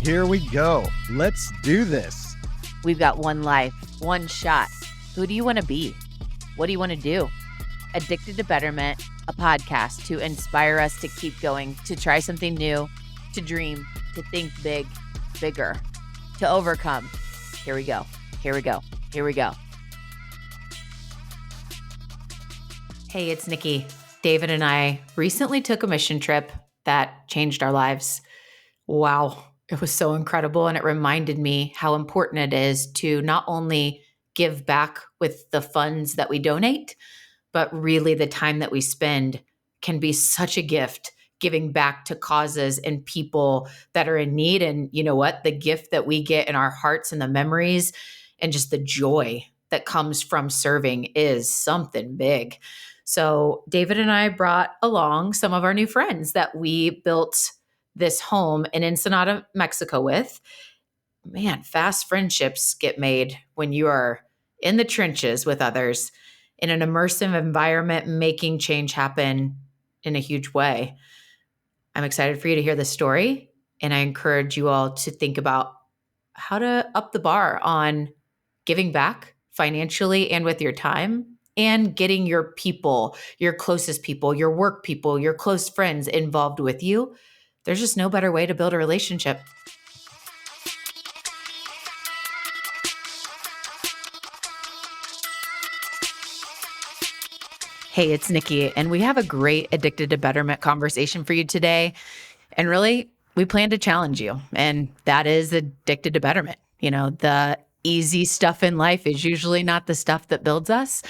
Here we go. Let's do this. We've got one life, one shot. Who do you want to be? What do you want to do? Addicted to Betterment, a podcast to inspire us to keep going, to try something new, to dream, to think big, bigger, to overcome. Here we go. Here we go. Here we go. Hey, it's Nikki. David and I recently took a mission trip that changed our lives. Wow. It was so incredible. And it reminded me how important it is to not only give back with the funds that we donate, but really the time that we spend can be such a gift, giving back to causes and people that are in need. And you know what? The gift that we get in our hearts and the memories and just the joy that comes from serving is something big. So David and I brought along some of our new friends that we built this home in Ensenada, Mexico with. Man, fast friendships get made when you are in the trenches with others in an immersive environment, making change happen in a huge way. I'm excited for you to hear the story, and I encourage you all to think about how to up the bar on giving back financially and with your time, and getting your people, your closest people, your work people, your close friends involved with you. There's just no better way to build a relationship. Hey, it's Nikki, and we have a great Addicted to Betterment conversation for you today. And really, we plan to challenge you, and that is addicted to betterment. You know, the easy stuff in life is usually not the stuff that builds us.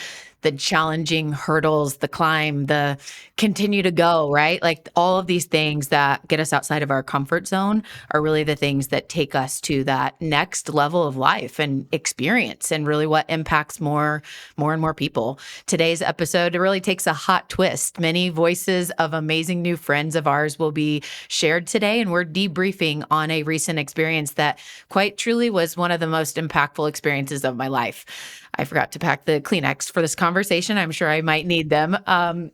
The challenging hurdles, the climb, the continue to go, right? Like all of these things that get us outside of our comfort zone are really the things that take us to that next level of life and experience, and really what impacts more and more people. Today's episode really takes a hot twist. Many voices of amazing new friends of ours will be shared today, and we're debriefing on a recent experience that quite truly was one of the most impactful experiences of my life. I forgot to pack the Kleenex for this conversation. I'm sure I might need them.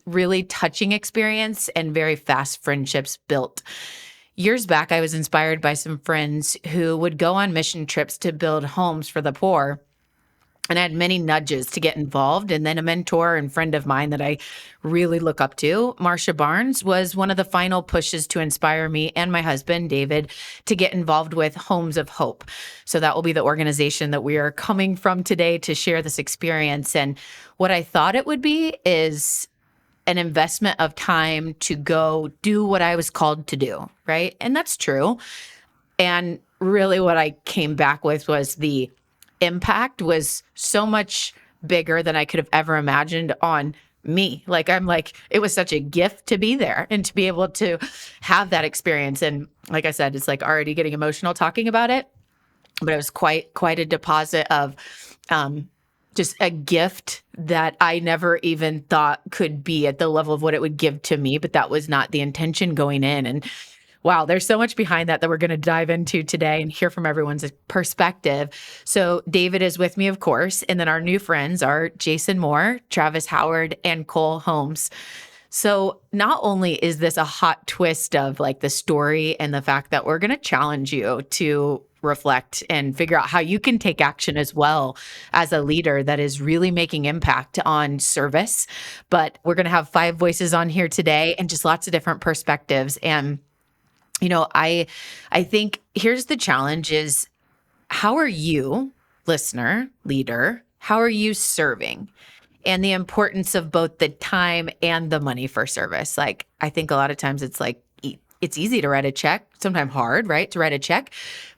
Really touching experience and very fast friendships built. Years back, I was inspired by some friends who would go on mission trips to build homes for the poor. And I had many nudges to get involved. And then a mentor and friend of mine that I really look up to, Marsha Barnes, was one of the final pushes to inspire me and my husband, David, to get involved with Homes of Hope. So that will be the organization that we are coming from today to share this experience. And what I thought it would be is an investment of time to go do what I was called to do, right? And that's true. And really what I came back with was the impact was so much bigger than I could have ever imagined on me. It was such a gift to be there and to be able to have that experience. And like I said, it's like already getting emotional talking about it, but it was quite a deposit of just a gift that I never even thought could be at the level of what it would give to me, but that was not the intention going in. And wow, there's so much behind that we're going to dive into today and hear from everyone's perspective. So David is with me, of course, and then our new friends are Jason Moore, Travis Howard, and Cole Holmes. So not only is this a hot twist of like the story and the fact that we're going to challenge you to reflect and figure out how you can take action as well as a leader that is really making impact on service, but we're going to have 5 voices on here today and just lots of different perspectives. And you know, I think here's the challenge is, how are you, listener, leader, how are you serving? And the importance of both the time and the money for service. Like, I think a lot of times it's like, it's easy to write a check, sometimes hard, right, to write a check,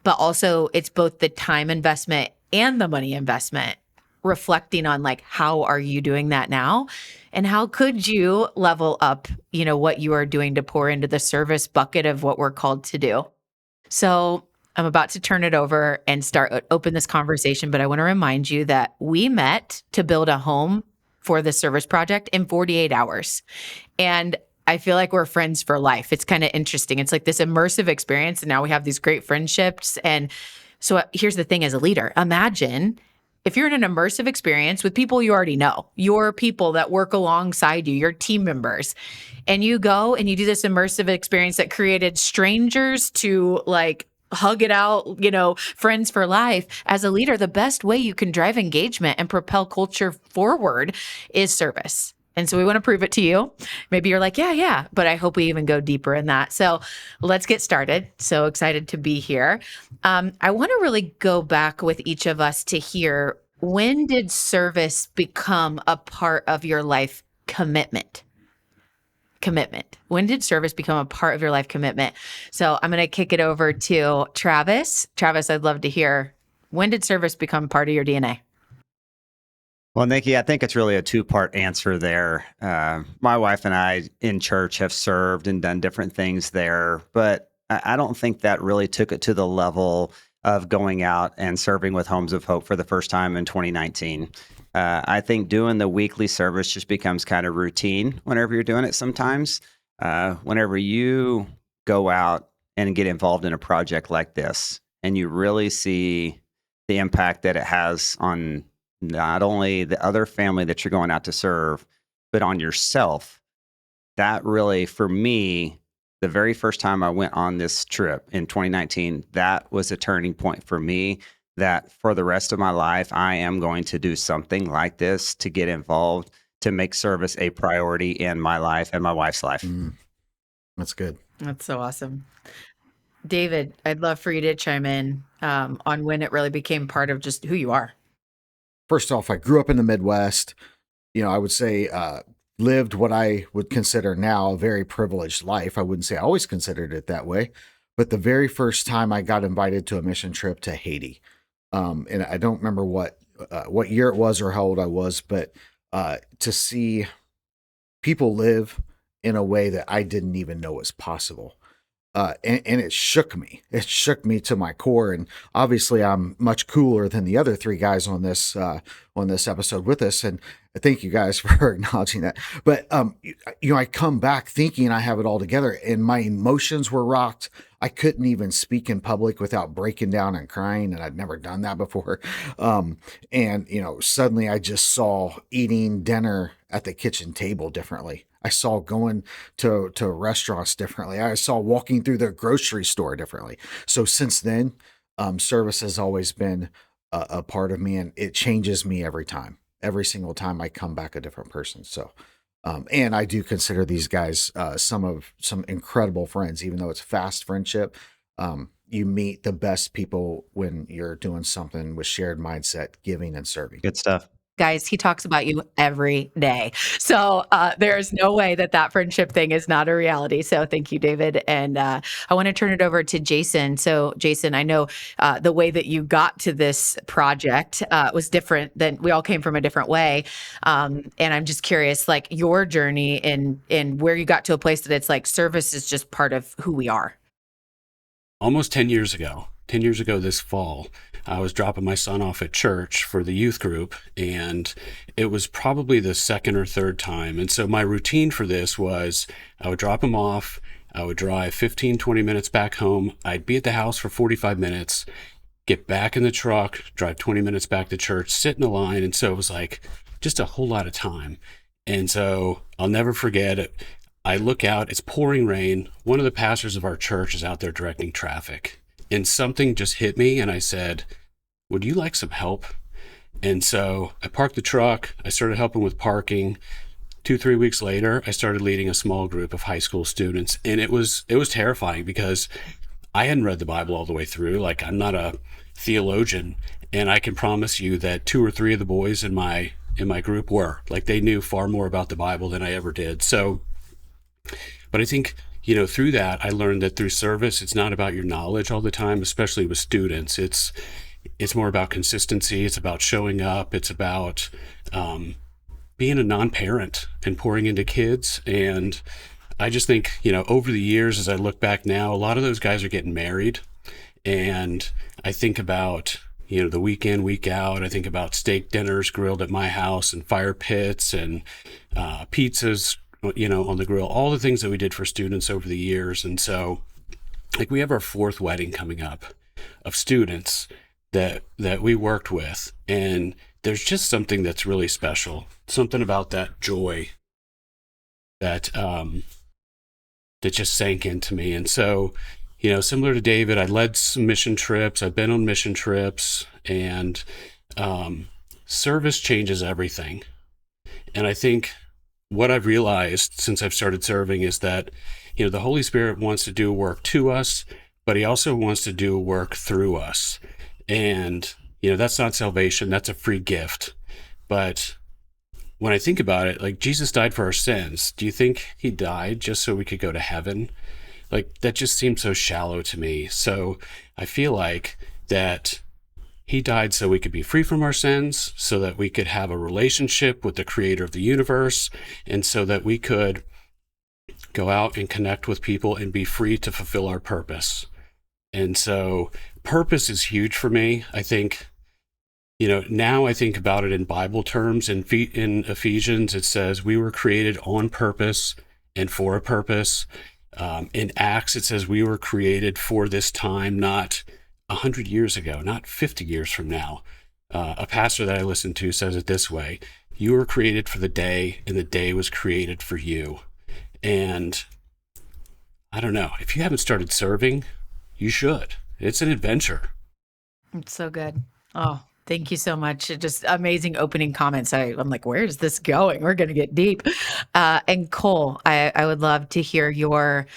but also it's both the time investment and the money investment, reflecting on like, how are you doing that now? And how could you level up, you know, what you are doing to pour into the service bucket of what we're called to do? So I'm about to turn it over and open this conversation, but I want to remind you that we met to build a home for the service project in 48 hours. And I feel like we're friends for life. It's kind of interesting. It's like this immersive experience. And now we have these great friendships. And so here's the thing as a leader, imagine if you're in an immersive experience with people you already know, your people that work alongside you, your team members, and you go and you do this immersive experience that created strangers to like hug it out, friends for life. As a leader, the best way you can drive engagement and propel culture forward is service. And so we want to prove it to you. Maybe you're like, yeah, but I hope we even go deeper in that. So let's get started. So excited to be here. I want to really go back with each of us to hear, when did service become a part of your life commitment? When did service become a part of your life commitment? So I'm going to kick it over to Travis. Travis, I'd love to hear, when did service become part of your DNA? Well, Nikki, I think it's really a two-part answer there. My wife and I in church have served and done different things there, but I don't think that really took it to the level of going out and serving with Homes of Hope for the first time in 2019. I think doing the weekly service just becomes kind of routine whenever you're doing it sometimes. Whenever you go out and get involved in a project like this, and you really see the impact that it has on not only the other family that you're going out to serve, but on yourself, that really, for me, the very first time I went on this trip in 2019, that was a turning point for me, that for the rest of my life, I am going to do something like this, to get involved, to make service a priority in my life and my wife's life. That's good. That's so awesome. David, I'd love for you to chime in on when it really became part of just who you are. First off, I grew up in the Midwest. I would say lived what I would consider now a very privileged life. I wouldn't say I always considered it that way, but the very first time I got invited to a mission trip to Haiti, and I don't remember what year it was or how old I was, but to see people live in a way that I didn't even know was possible. And it shook me. It shook me to my core. And obviously, I'm much cooler than the other three guys on this episode with us. And thank you guys for acknowledging that. But I come back thinking I have it all together, and my emotions were rocked. I couldn't even speak in public without breaking down and crying, and I'd never done that before. Suddenly I just saw eating dinner at the kitchen table differently. I saw going to restaurants differently. I saw walking through the grocery store differently. So since then, service has always been a part of me, and it changes me every time. Every single time I come back a different person. So, and I do consider these guys some incredible friends, even though it's fast friendship. You meet the best people when you're doing something with shared mindset, giving and serving. Good stuff. Guys, he talks about you every day. So there's no way that friendship thing is not a reality. So thank you, David. And I want to turn it over to Jason. So Jason, I know the way that you got to this project was different than we all came from a different way. And I'm just curious, like your journey and where you got to a place that it's like service is just part of who we are. Almost 10 years ago this fall, I was dropping my son off at church for the youth group, and it was probably the second or third time. And so my routine for this was I would drop him off, I would drive 15, 20 minutes back home, I'd be at the house for 45 minutes, get back in the truck, drive 20 minutes back to church, sit in a line. And so it was like just a whole lot of time. And so I'll never forget it. I look out, it's pouring rain. One of the pastors of our church is out there directing traffic. And something just hit me, and I said, would you like some help? And so I parked the truck. I started helping with parking. 2-3 weeks later, I started leading a small group of high school students. And it was terrifying because I hadn't read the Bible all the way through. Like, I'm not a theologian. And I can promise you that 2 or 3 of the boys in my group were. Like, they knew far more about the Bible than I ever did. So, but I think, through that, I learned that through service, it's not about your knowledge all the time, especially with students. It's more about consistency. It's about showing up. It's about being a non-parent and pouring into kids. And I just think, over the years, as I look back now, a lot of those guys are getting married. And I think about, the week in, week out. I think about steak dinners grilled at my house and fire pits and pizzas on the grill, all the things that we did for students over the years. And so, like, we have our 4th wedding coming up of students that we worked with. And there's just something that's really special, something about that joy that just sank into me. And so, similar to David, I led some mission trips. I've been on mission trips, and service changes everything. And I think what I've realized since I've started serving is that, the Holy Spirit wants to do work to us, but he also wants to do work through us. And, that's not salvation. That's a free gift. But when I think about it, like, Jesus died for our sins. Do you think he died just so we could go to heaven? Like, that just seems so shallow to me. So I feel like that he died so we could be free from our sins, so that we could have a relationship with the creator of the universe, and so that we could go out and connect with people and be free to fulfill our purpose. And so purpose is huge for me. I think, now I think about it in Bible terms. In Ephesians, it says we were created on purpose and for a purpose. In Acts, it says we were created for this time, not 100 years ago, not 50 years from now. A pastor that I listen to says it this way: you were created for the day, and the day was created for you. And I don't know, if you haven't started serving, you should. It's an adventure. It's so good. Oh, thank you so much. Just amazing opening comments. I'm like, where is this going? We're going to get deep. And Cole, I would love to hear your,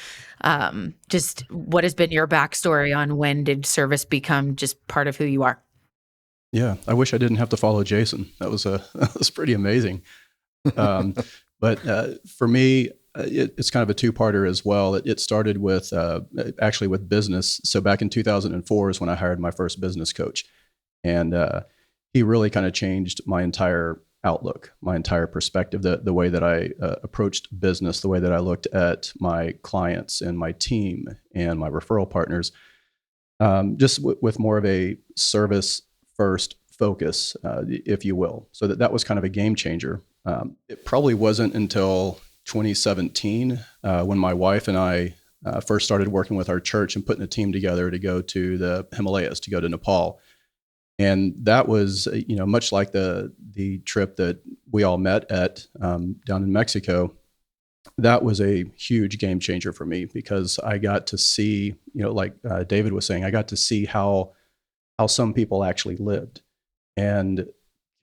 just what has been your backstory on when did service become just part of who you are? Yeah, I wish I didn't have to follow Jason. That was pretty amazing. But for me, it's kind of a two-parter as well. It started with actually with business. So back in 2004 is when I hired my first business coach, and he really kind of changed my entire outlook, my entire perspective, the way that I approached business, the way that I looked at my clients and my team and my referral partners, just with more of a service first focus, if you will. So that was kind of a game changer. It probably wasn't until 2017 when my wife and I first started working with our church and putting a team together to go to the Himalayas, to go to Nepal. And that was, much like the trip that we all met at down in Mexico. That was a huge game changer for me, because I got to see, like David was saying, I got to see how some people actually lived. And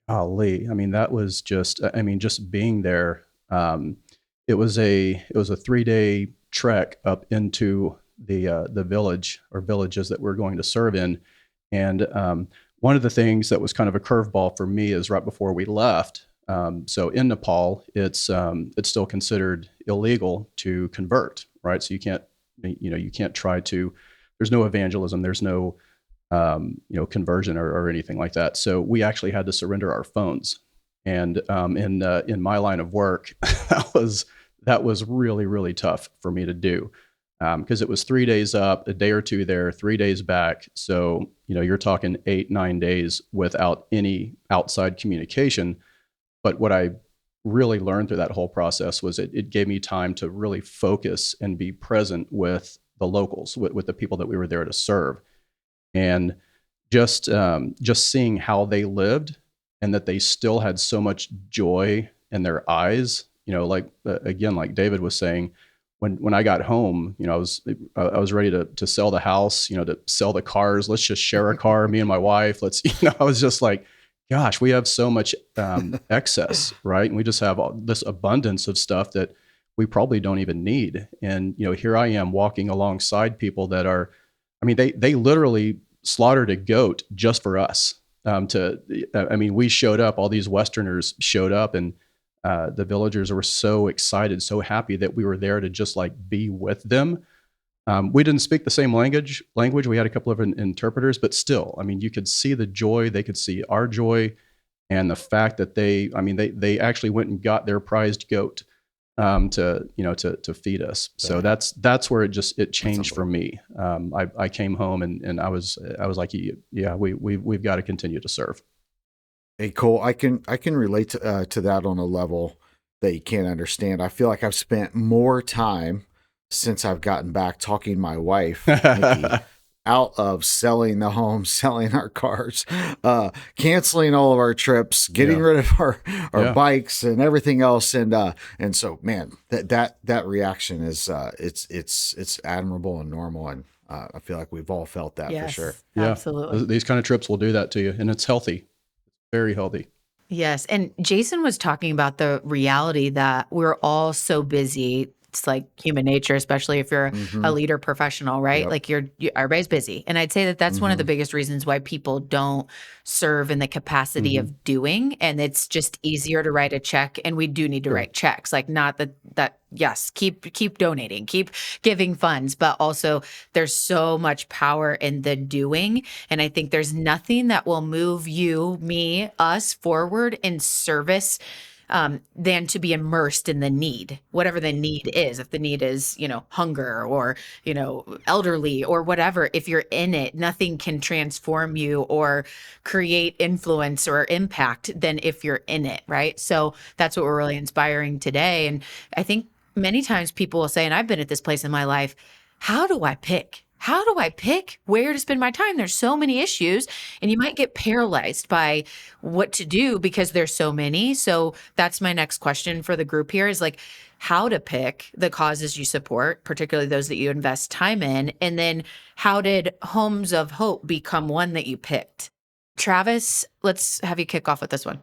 golly, that was just being there. It was a 3-day trek up into the village or villages that we're going to serve in. And one of the things that was kind of a curveball for me is right before we left. So in Nepal, it's still considered illegal to convert, right? So you can't try to. There's no evangelism. There's no conversion or anything like that. So we actually had to surrender our phones. And in my line of work, that was really, really tough for me to do, because it was 3 days up, a day or two there, 3 days back. So, you're talking 8-9 days without any outside communication. But what I really learned through that whole process was it gave me time to really focus and be present with the locals, with the people that we were there to serve. And just seeing how they lived, and that they still had so much joy in their eyes, like David was saying, when I got home, I was ready to sell the house, to sell the cars. Let's just share a car, me and my wife. I was just like, gosh, we have so much excess, right? And we just have all this abundance of stuff that we probably don't even need. And, here I am walking alongside people that are, they literally slaughtered a goat just for us. We showed up, all these Westerners showed up, and the villagers were so excited, so happy that we were there to just be with them. We didn't speak the same language. We had a couple of interpreters, but still, you could see the joy. They could see our joy, and the fact that they actually went and got their prized goat to feed us. So that's where it changed for me. I came home and I was like, yeah, we've got to continue to serve. Hey, Cole, I can relate to that on a level that you can't understand. I feel like I've spent more time since I've gotten back talking my wife, Nikki, out of selling the home, selling our cars, canceling all of our trips, getting rid of our bikes and everything else. And so, man, that reaction is, it's admirable and normal. And I feel like we've all felt that for Yes, sure. Yeah. absolutely. These kind of trips will do that to you, and it's healthy, very healthy. Yes. And Jason was talking about the reality that we're all so busy. It's like human nature, especially if you're a Hmm. leader professional, right? Yep. Like everybody's busy. And I'd say that that's one of the Hmm. biggest reasons why people don't serve in the capacity Mhm. of doing. And it's just easier to write a check. And we do need to Sure. write checks. Like not that yes, keep donating, keep giving funds, but also there's so much power in the doing. And I think there's nothing that will move you, me, us forward in service than to be immersed in the need, whatever the need is. If the need is, hunger or, elderly or whatever, if you're in it, nothing can transform you or create influence or impact than if you're in it, right? So that's what we're really inspiring today. And I think many times people will say, and I've been at this place in my life, how do I pick? How do I pick where to spend my time? There's so many issues, and you might get paralyzed by what to do because there's so many. So that's my next question for the group here is like how to pick the causes you support, particularly those that you invest time in. And then how did Homes of Hope become one that you picked? Travis, let's have you kick off with this one.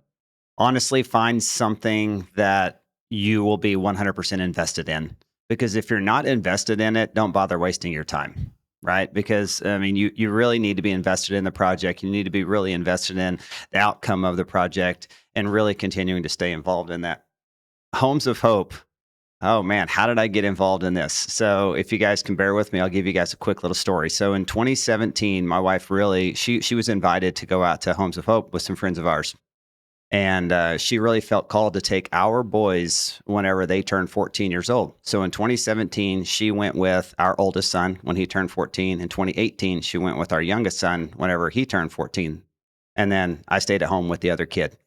Honestly, find something that you will be 100% invested in. Because if you're not invested in it, don't bother wasting your time. Right. Because I mean, you really need to be invested in the project. You need to be really invested in the outcome of the project and really continuing to stay involved in that. Homes of Hope. Oh man, how did I get involved in this? So if you guys can bear with me, I'll give you guys a quick little story. So in 2017, my wife really, she was invited to go out to Homes of Hope with some friends of ours. And she really felt called to take our boys whenever they turned 14 years old. So in 2017, she went with our oldest son when he turned 14. In 2018, she went with our youngest son whenever he turned 14. And then I stayed at home with the other kid.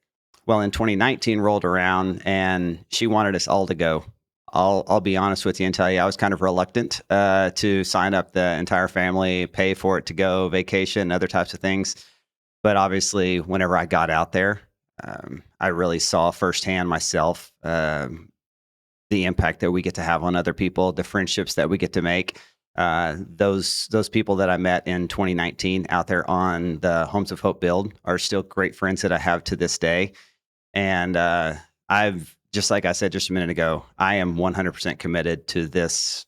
Well, in 2019 rolled around and she wanted us all to go. I'll be honest with you and tell you, I was kind of reluctant to sign up the entire family, pay for it to go, vacation, other types of things. But obviously, whenever I got out there, I really saw firsthand myself the impact that we get to have on other people, the friendships that we get to make. Those people that I met in 2019 out there on the Homes of Hope build are still great friends that I have to this day. And I've, just like I said just a minute ago, I am 100% committed to this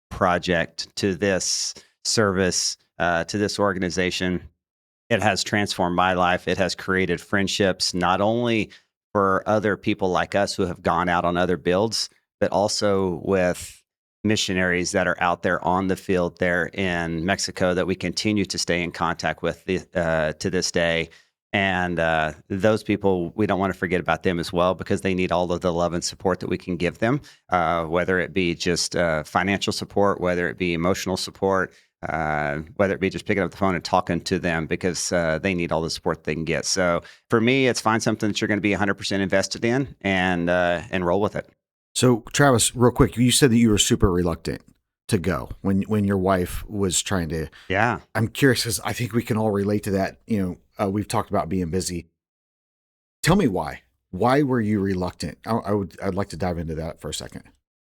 project, to this service, to this organization. It has transformed my life. It has created friendships, not only for other people like us who have gone out on other builds, but also with missionaries that are out there on the field there in Mexico that we continue to stay in contact with to this day. And those people, we don't want to forget about them as well because they need all of the love and support that we can give them, whether it be just financial support, whether it be emotional support, whether it be just picking up the phone and talking to them because they need all the support they can get. So for me, it's find something that you're going to be 100% invested in and roll with it. So Travis, real quick, you said that you were super reluctant to go when your wife was trying to. Yeah. I'm curious because I think we can all relate to that. We've talked about being busy. Tell me why. Why were you reluctant? I'd like to dive into that for a second.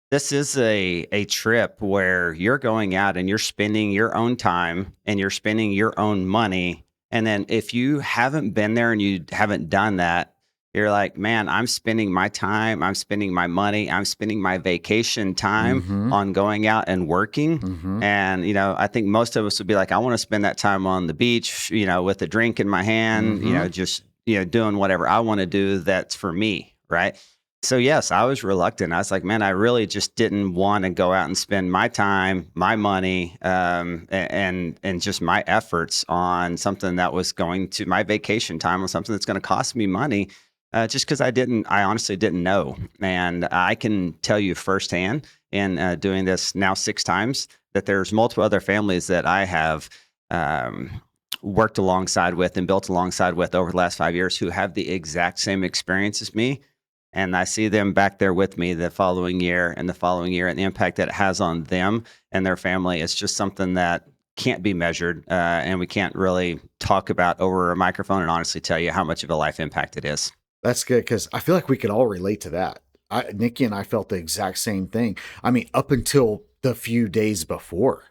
This is a trip where you're going out and you're spending your own time and you're spending your own money. And then if you haven't been there and you haven't done that, you're like, man, I'm spending my time, I'm spending my money, I'm spending my vacation time Mm-hmm. on going out and working. Mm-hmm. And, I think most of us would be like, I want to spend that time on the beach, with a drink in my hand, Mhm. just, doing whatever I want to do that's for me. Right. So yes, I was reluctant. I was like, man, I really just didn't want to go out and spend my time, my money, and just my efforts on something that was going to my vacation time on something that's going to cost me money, just because I honestly didn't know. And I can tell you firsthand in doing this now 6 times that there's multiple other families that I have worked alongside with and built alongside with over the last 5 years who have the exact same experience as me. And I see them back there with me the following year and the following year, and the impact that it has on them and their family. It's just something that can't be measured, and we can't really talk about over a microphone and honestly tell you how much of a life impact it is. That's good because I feel like we could all relate to that. Nikki and I felt the exact same thing. I mean, up until the few days before,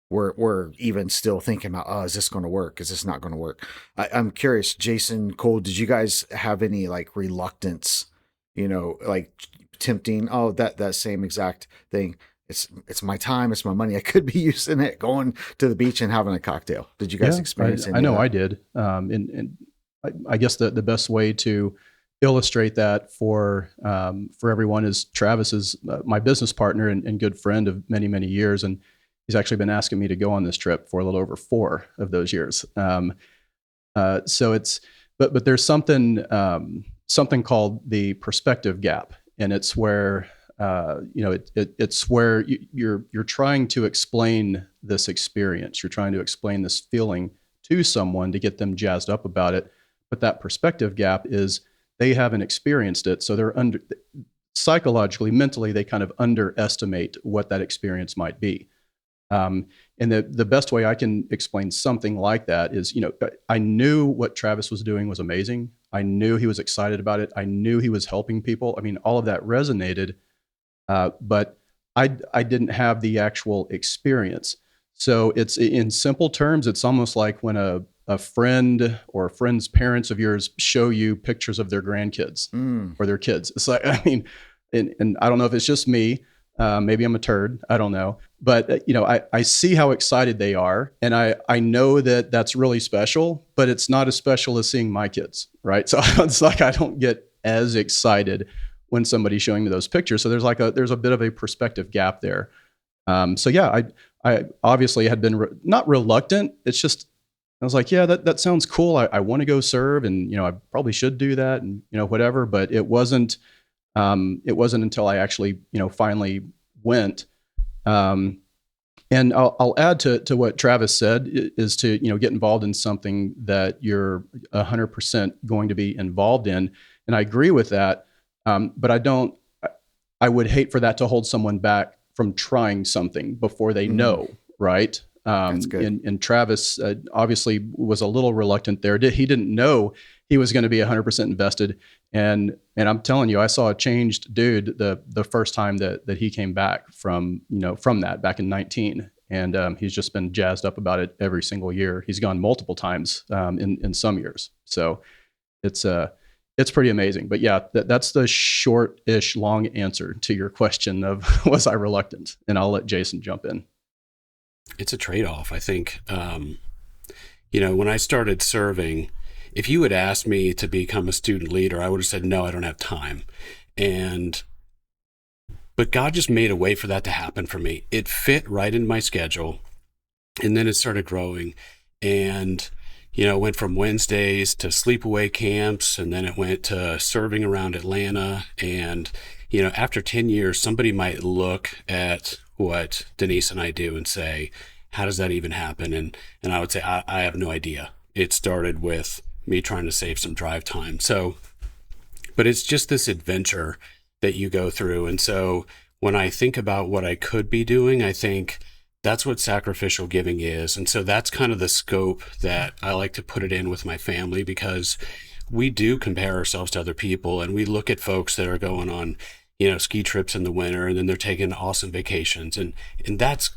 we're even still thinking about, oh, is this going to work? Is this not going to work? I'm curious, Jason, Cole, did you guys have any like reluctance, like tempting? Oh, that same exact thing. It's my time, it's my money. I could be using it going to the beach and having a cocktail. Did you guys experience any I know of that? I did. And I guess the best way to illustrate that for everyone is Travis is my business partner and good friend of many, many years. And he's actually been asking me to go on this trip for a little over 4 of those years. So it's, but there's something called the perspective gap. And it's where, it's where you're trying to explain this experience. You're trying to explain this feeling to someone to get them jazzed up about it. But that perspective gap is they haven't experienced it. So they're psychologically, mentally, they kind of underestimate what that experience might be. And the best way I can explain something like that is, I knew what Travis was doing was amazing. I knew he was excited about it. I knew he was helping people. I mean, all of that resonated, but I didn't have the actual experience. So it's, in simple terms, it's almost like when a friend or a friend's parents of yours show you pictures of their grandkids or their kids. It's like, I mean, and I don't know if it's just me, maybe I'm a turd, I don't know, but I see how excited they are. And I know that that's really special, but it's not as special as seeing my kids. Right. So it's like, I don't get as excited when somebody's showing me those pictures. So there's a bit of a perspective gap there. So yeah, I obviously had been not reluctant. It's just, I was like, yeah, that sounds cool. I want to go serve, and I probably should do that, and whatever. But it wasn't until I actually finally went. And I'll add to what Travis said is to get involved in something that you're 100% going to be involved in, and I agree with that. But I would hate for that to hold someone back from trying something before they know, right? That's good. And Travis obviously was a little reluctant there. He didn't know he was going to be 100% invested. And I'm telling you, I saw a changed dude the first time that he came back from that back in 19. And he's just been jazzed up about it every single year. He's gone multiple times in some years. So it's pretty amazing. But yeah, that's the short-ish long answer to your question of was I reluctant? And I'll let Jason jump in. It's a trade-off. I think, when I started serving, if you had asked me to become a student leader, I would have said, no, I don't have time. But God just made a way for that to happen for me. It fit right in my schedule. And then it started growing, and, it went from Wednesdays to sleepaway camps, and then it went to serving around Atlanta. And, after 10 years, somebody might look at what Denise and I do and say, how does that even happen? And I would say, I have no idea. It started with me trying to save some drive time. So, but it's just this adventure that you go through. And so when I think about what I could be doing, I think that's what sacrificial giving is. And so that's kind of the scope that I like to put it in with my family, because we do compare ourselves to other people, and we look at folks that are going on ski trips in the winter, and then they're taking awesome vacations, and that's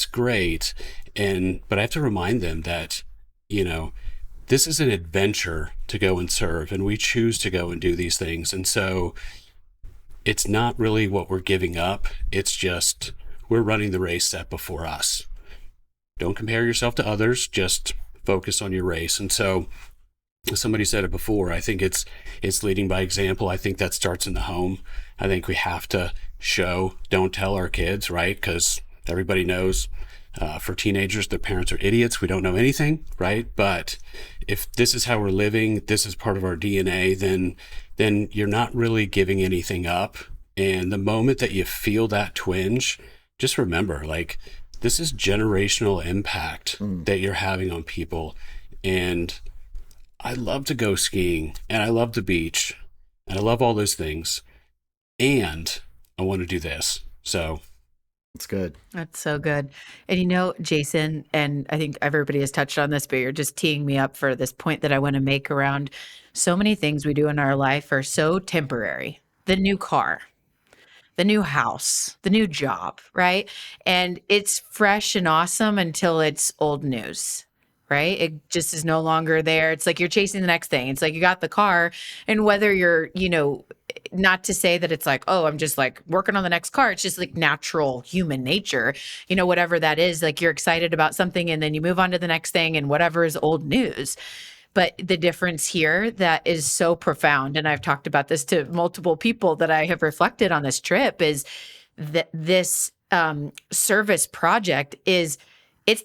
great. But I have to remind them that, this is an adventure to go and serve, and we choose to go and do these things. And so it's not really what we're giving up. It's just, we're running the race set before us. Don't compare yourself to others, just focus on your race. And so somebody said it before, I think it's leading by example. I think that starts in the home. I think we have to show, don't tell our kids, right? Because everybody knows for teenagers, their parents are idiots. We don't know anything, right? But if this is how we're living, this is part of our DNA, then you're not really giving anything up. And the moment that you feel that twinge, just remember, this is generational impact that you're having on people. And I love to go skiing, and I love the beach, and I love all those things. And I want to do this. So That's good. That's so good. And Jason, and I think everybody has touched on this, but you're just teeing me up for this point that I want to make around so many things we do in our life are so temporary. The new car, the new house, the new job, right? And it's fresh and awesome until it's old news, right? It just is no longer there. It's like you're chasing the next thing. It's like you got the car, and whether you're, not to say that it's like, oh, I'm just like working on the next car. It's just like natural human nature, whatever that is. Like you're excited about something and then you move on to the next thing and whatever is old news. But the difference here that is so profound, and I've talked about this to multiple people that I have reflected on this trip, is that this service project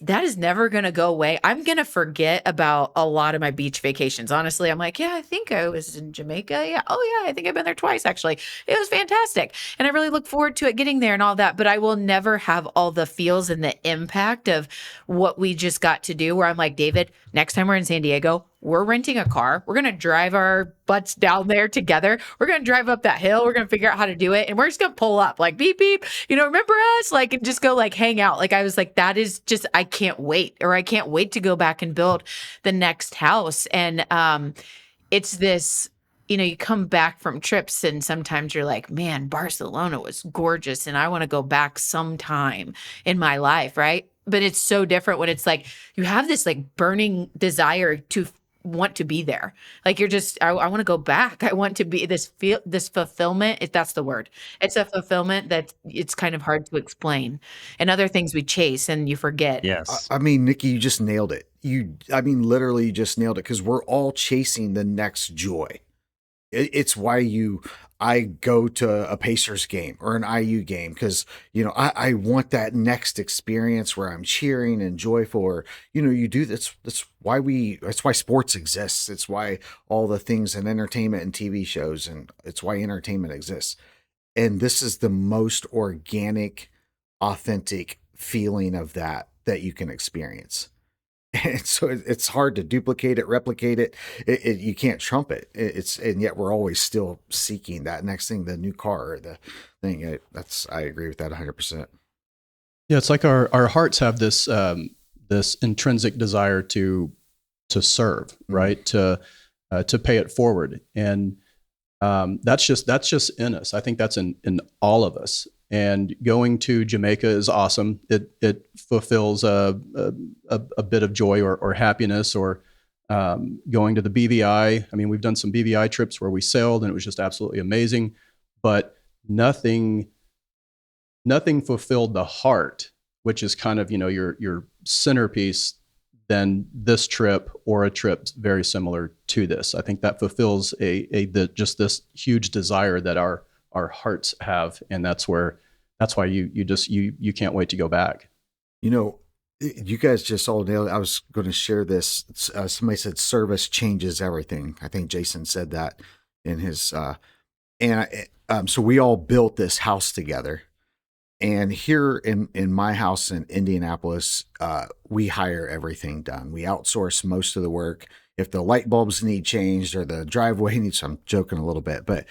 that is never going to go away. I'm going to forget about a lot of my beach vacations. Honestly, I'm like, yeah, I think I was in Jamaica. Yeah. Oh, yeah. I think I've been there twice, actually. It was fantastic. And I really look forward to it getting there and all that. But I will never have all the feels and the impact of what we just got to do, where I'm like, David, next time we're in San Diego, we're renting a car. We're going to drive our butts down there together. We're going to drive up that hill. We're going to figure out how to do it. And we're just going to pull up like beep, beep, remember us? Like, and just go like hang out. Like, I was like, that is just, I can't wait, or I can't wait to go back and build the next house. And it's this, you come back from trips and sometimes you're like, man, Barcelona was gorgeous and I want to go back sometime in my life. Right. But it's so different when it's like, you have this like burning desire to want to be there. Like you're just, I want to go back. I want to be this fulfillment, if that's the word. It's a fulfillment that it's kind of hard to explain. And other things we chase and you forget. Yes. I mean, Nikki, you just nailed it. Literally you just nailed it, because we're all chasing the next joy. It's why I go to a Pacers game or an IU game, because, I want that next experience where I'm cheering and joyful, or, you do this. That's why sports exists. It's why all the things in entertainment and TV shows, and it's why entertainment exists. And this is the most organic, authentic feeling of that you can experience. And so it's hard to duplicate it, replicate it. You can't trump it. And yet we're always still seeking that next thing, the new car or the thing. I agree with that 100%. Yeah, it's like our hearts have this this intrinsic desire to serve, right? To pay it forward, and that's just in us. I think that's in all of us. And going to Jamaica is awesome. It fulfills a bit of joy or happiness, or going to the BVI. I mean, we've done some BVI trips where we sailed and it was just absolutely amazing, but nothing fulfilled the heart, which is kind of, your centerpiece, than this trip or a trip very similar to this. I think that fulfills just this huge desire that our hearts have, and that's why you can't wait to go back. You guys just all nailed it. I was going to share this. Somebody said service changes everything. I think Jason said that in his so we all built this house together. And here in my house in Indianapolis, we hire everything done. We outsource most of the work. If the light bulbs need changed or the driveway needs, I'm joking a little bit, but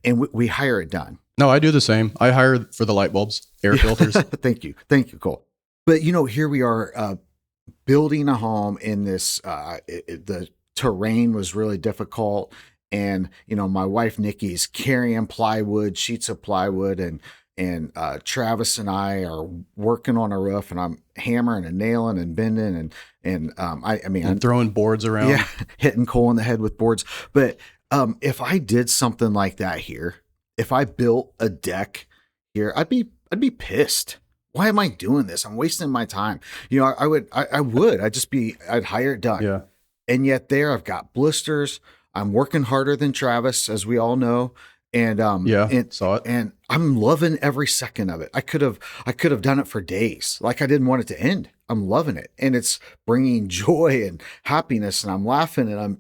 and we hire it done. No, I do the same. I hire for the light bulbs, air filters. Thank you, Cole. But here we are building a home in this. The terrain was really difficult, and my wife Nikki's carrying plywood, sheets of plywood, and Travis and I are working on a roof, and I'm hammering and nailing and bending and I'm throwing boards around. Yeah, hitting Cole in the head with boards. But if I did something like that here, if I built a deck here, I'd be pissed. Why am I doing this? I'm wasting my time. I'd hire it done. Yeah. And yet there I've got blisters. I'm working harder than Travis, as we all know. And saw it. And I'm loving every second of it. I could have done it for days. Like, I didn't want it to end. I'm loving it. And it's bringing joy and happiness, and I'm laughing, and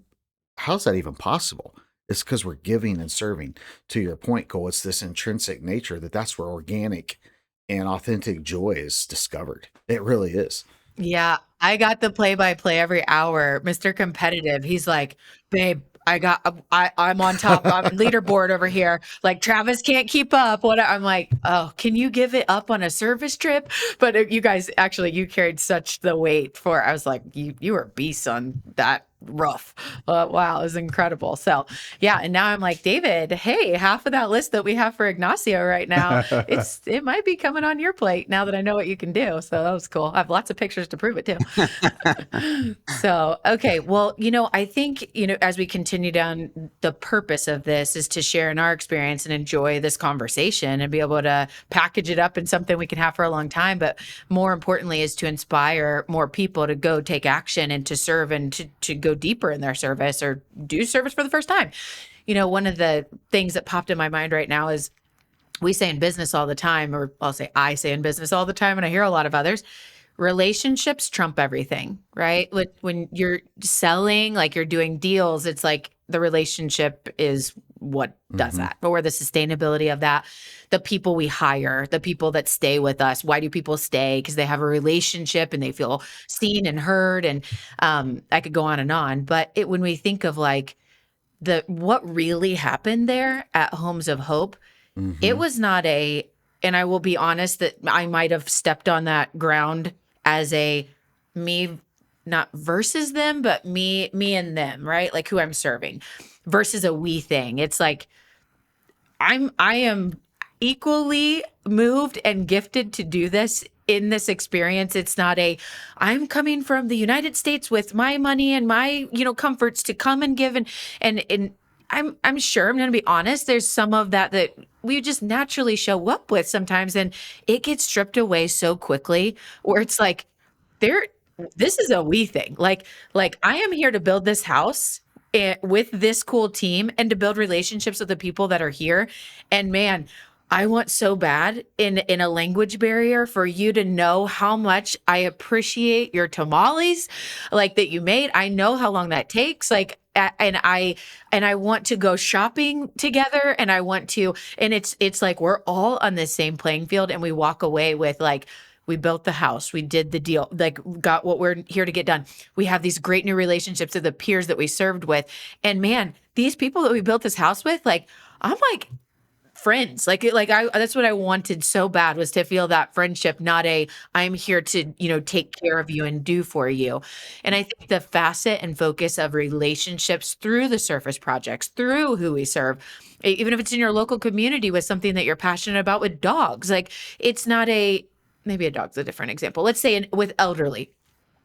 how's that even possible? It's because we're giving and serving. To your point, Cole, it's this intrinsic nature that's where organic and authentic joy is discovered. It really is. Yeah, I got the play-by-play every hour. Mr. Competitive, he's like, babe, I'm on top. I'm leaderboard over here. Like, Travis can't keep up. I'm like, oh, can you give it up on a service trip? But you guys, actually, you carried such the weight for. I was like, you were beasts on that rough. Wow, it was incredible. So yeah, and now I'm like, David, hey, half of that list that we have for Ignacio right now, it might be coming on your plate now that I know what you can do. So that was cool. I have lots of pictures to prove it too. So, okay. Well, I think, as we continue down, the purpose of this is to share in our experience and enjoy this conversation and be able to package it up in something we can have for a long time. But more importantly is to inspire more people to go take action and to serve and to go deeper in their service or do service for the first time. One of the things that popped in my mind right now is we say in business all the time, or I'll say I say in business all the time, and I hear a lot of others, relationships trump everything, right? When you're selling, like you're doing deals, it's like the relationship is what does that. But where the sustainability of that, the people we hire, the people that stay with us, why do people stay? Because they have a relationship and they feel seen and heard. And I could go on and on. But when we think of like what really happened there at Homes of Hope, it was not and I will be honest that I might have stepped on that ground as a me, not versus them, but me and them, right? Like who I'm serving versus a we thing. It's like, I am equally moved and gifted to do this in this experience. It's not I'm coming from the United States with my money and my, comforts to come and give. And I'm sure, I'm going to be honest, there's some of that we just naturally show up with sometimes, and it gets stripped away so quickly where it's like, this is a we thing. Like I am here to build this house with this cool team and to build relationships with the people that are here. And man, I want so bad in a language barrier for you to know how much I appreciate your tamales, like that you made. I know how long that takes. Like, and I want to go shopping together, and I want to, and it's like we're all on the same playing field, and we walk away with like, we built the house, we did the deal, like got what we're here to get done. We have these great new relationships with the peers that we served with, and man, these people that we built this house with, like I'm like friends. That's what I wanted so bad, was to feel that friendship, not I'm here to, take care of you and do for you. And I think the facet and focus of relationships through the surface projects, through who we serve, even if it's in your local community with something that you're passionate about with dogs, like it's not maybe a dog's a different example. Let's say with elderly,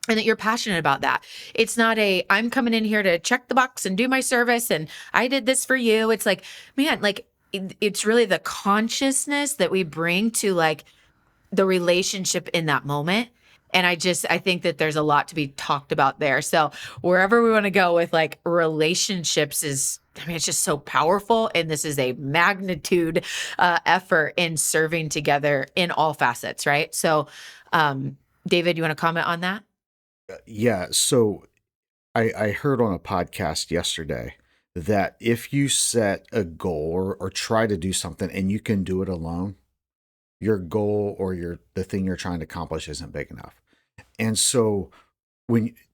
and that you're passionate about that. It's not I'm coming in here to check the box and do my service and I did this for you. It's like, man, like it's really the consciousness that we bring to like the relationship in that moment. And I think that there's a lot to be talked about there. So wherever we want to go with like relationships it's just so powerful. And this is a magnitude effort in serving together in all facets, right? So David, you want to comment on that? Yeah. So I heard on a podcast yesterday that if you set a goal or try to do something and you can do it alone, your goal or the thing you're trying to accomplish isn't big enough. And so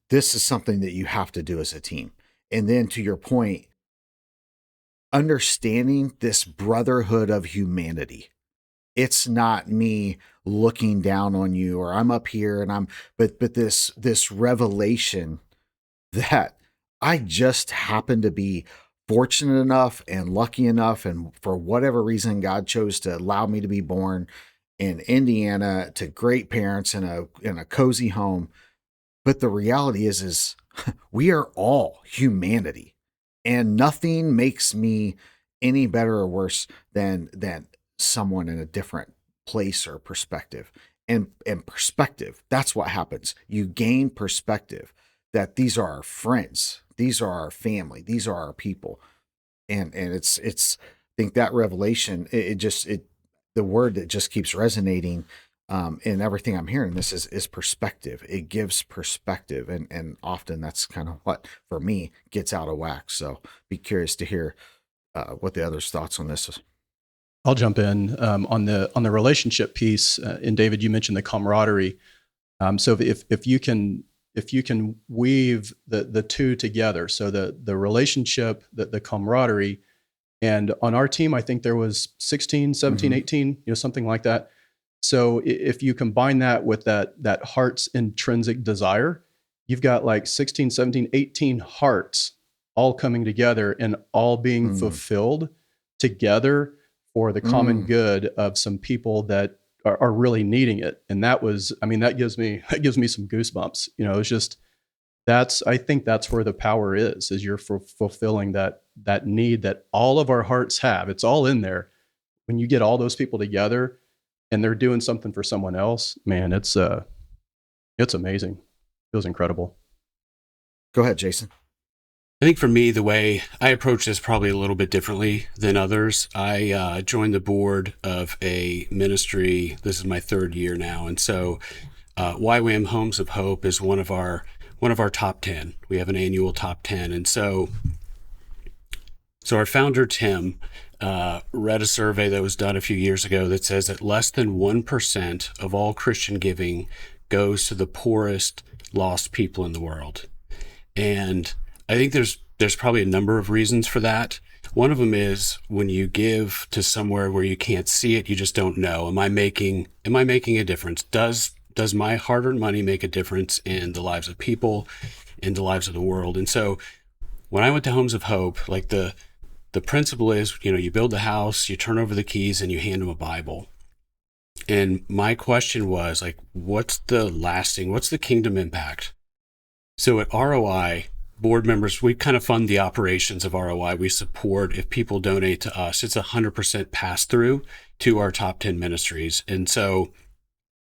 this is something that you have to do as a team. And then to your point, understanding this brotherhood of humanity. It's not me looking down on you, or I'm up here and but this revelation that I just happen to be fortunate enough and lucky enough, and for whatever reason, God chose to allow me to be born in Indiana to great parents in a cozy home. But the reality is we are all humanity, and nothing makes me any better or worse than someone in a different place or perspective. And perspective, that's what happens. You gain perspective that these are our friends, these are our family, these are our people. And it's I think that revelation, the word that just keeps resonating in everything I'm hearing, this is perspective. It gives perspective. And often that's kind of what, for me, gets out of whack. So be curious to hear what the others' thoughts on this is. I'll jump in on the relationship piece. And David, you mentioned the camaraderie. So if you can weave the two together, so the relationship, the camaraderie, and on our team, I think there was 16, 17, 18, something like that. So if you combine that with that heart's intrinsic desire, you've got like 16, 17, 18 hearts all coming together and all being fulfilled together for the common good of some people that are really needing it. And that was, I mean, that gives me some goosebumps. You know, it's just, I think that's where the power is you're fulfilling that need that all of our hearts have. It's all in there. When you get all those people together and they're doing something for someone else, man, it's amazing. It was incredible. Go ahead, Jason. I think for me, the way I approach this probably a little bit differently than others. I joined the board of a ministry. This is my third year now. And so YWAM Homes of Hope is one of our top 10. We have an annual top 10. And so our founder, Tim, read a survey that was done a few years ago that says that less than 1% of all Christian giving goes to the poorest, lost people in the world. And I think there's probably a number of reasons for that. One of them is when you give to somewhere where you can't see it, you just don't know. Am I making a difference? Does my hard-earned money make a difference in the lives of people, in the lives of the world? And so when I went to Homes of Hope, like the principle is, you know, you build the house, you turn over the keys, and you hand them a Bible. And my question was like, what's the kingdom impact? So at ROI, board members, we kind of fund the operations of ROI. We support, if people donate to us, it's 100% pass through to our top 10 ministries. And so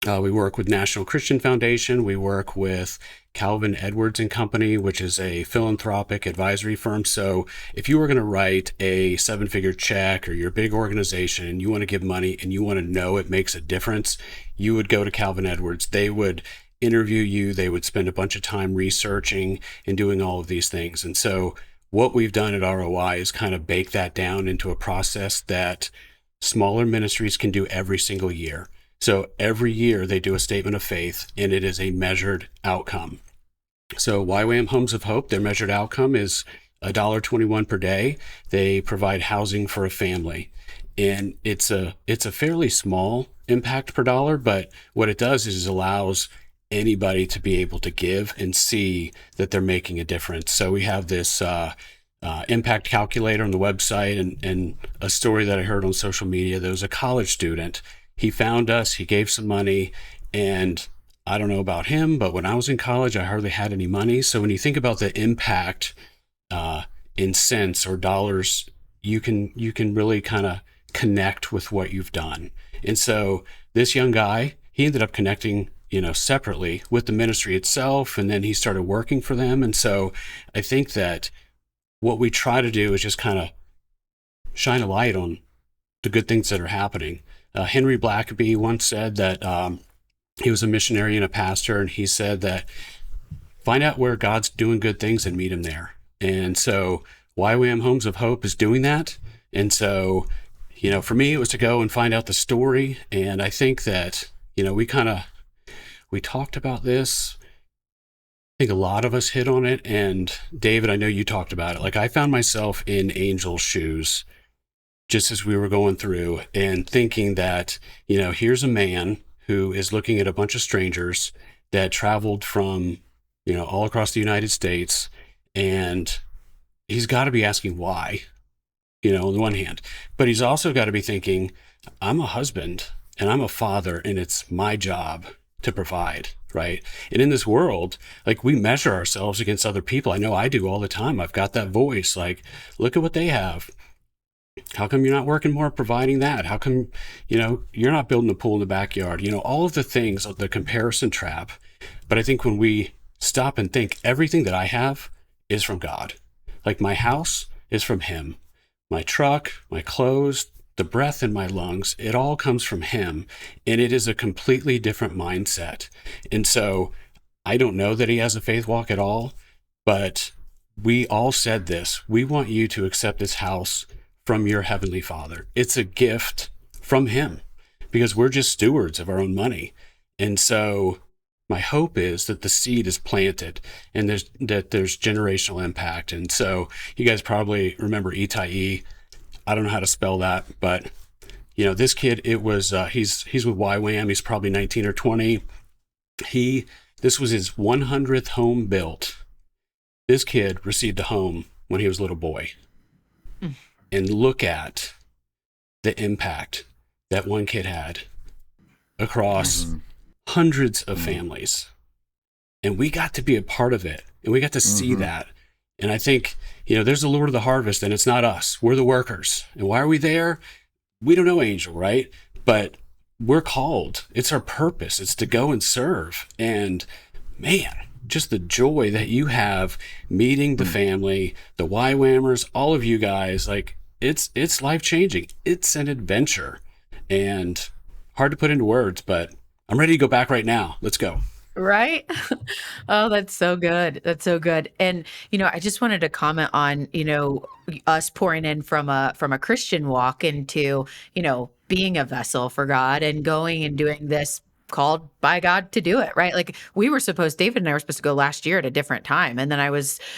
we work with National Christian Foundation. We work with Calvin Edwards and Company, which is a philanthropic advisory firm. So if you were going to write a 7-figure check or you're a big organization and you want to give money and you want to know it makes a difference, you would go to Calvin Edwards. They would interview you. They would spend a bunch of time researching and doing all of these things. And so what we've done at ROI is kind of bake that down into a process that smaller ministries can do every single year. So every year they do a statement of faith and it is a measured outcome. So YWAM Homes of Hope, their measured outcome is $1.21 per day. They provide housing for a family. And it's a fairly small impact per dollar, but what it does is allows anybody to be able to give and see that they're making a difference. So we have this impact calculator on the website, and a story that I heard on social media. There was a college student. He found us, he gave some money, and I don't know about him, but when I was in college, I hardly had any money. So when you think about the impact in cents or dollars, you can really kind of connect with what you've done. And so this young guy, he ended up connecting, separately with the ministry itself, and then he started working for them. And so I think that what we try to do is just kind of shine a light on the good things that are happening. Henry Blackaby once said that he was a missionary and a pastor, and he said that find out where God's doing good things and meet him there. And so YWAM Homes of Hope is doing that. And so, for me, it was to go and find out the story. And I think that, we talked about this. I think a lot of us hit on it. And David, I know you talked about it. Like, I found myself in Angel's shoes just as we were going through and thinking that, here's a man who is looking at a bunch of strangers that traveled from, all across the United States. And he's got to be asking why, on the one hand, but he's also got to be thinking, I'm a husband and I'm a father, and it's my job to provide, right? And in this world, like, we measure ourselves against other people. I know I do all the time. I've got that voice, like, look at what they have. How come you're not working more providing that? How come, you're not building a pool in the backyard? All of the things, the comparison trap. But I think when we stop and think, everything that I have is from God. Like, my house is from him. My truck, my clothes, the breath in my lungs, it all comes from him. And it is a completely different mindset. And so I don't know that he has a faith walk at all, but we all said this. We want you to accept this house from your heavenly Father. It's a gift from him because we're just stewards of our own money. And so my hope is that the seed is planted and there's generational impact. And so you guys probably remember Itai. I don't know how to spell that, but this kid, it was, he's with YWAM. He's probably 19 or 20. He This was his 100th home built. This kid received a home when he was a little boy. And look at the impact that one kid had across hundreds of families. And we got to be a part of it. And we got to see that. And I think, there's the Lord of the harvest, and it's not us. We're the workers. And why are we there? We don't know, Angel, right? But we're called. It's our purpose. It's to go and serve. And man, just the joy that you have meeting the family, the YWAMers, all of you guys, like it's life-changing. It's an adventure and hard to put into words, but I'm ready to go back right now. Let's go. Right? Oh, that's so good. That's so good. And I just wanted to comment on, us pouring in from a Christian walk into, being a vessel for God and going and doing this called by God to do it, right? Like David and I were supposed to go last year at a different time. And then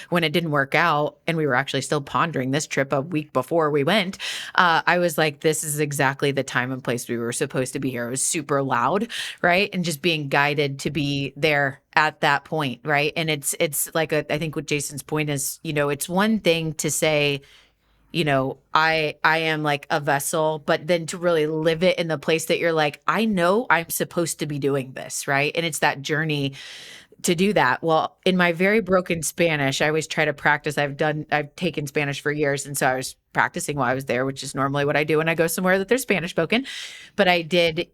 when it didn't work out and we were actually still pondering this trip a week before we went, I was like, this is exactly the time and place we were supposed to be here. It was super loud, right? And just being guided to be there at that point, right? And it's like, I think what Jason's point is, it's one thing to say, I am like a vessel, but then to really live it in the place that you're like, I know I'm supposed to be doing this, right? And it's that journey to do that. Well, in my very broken Spanish, I always try to practice. I've taken Spanish for years. And so I was practicing while I was there, which is normally what I do when I go somewhere that there's Spanish spoken. But I did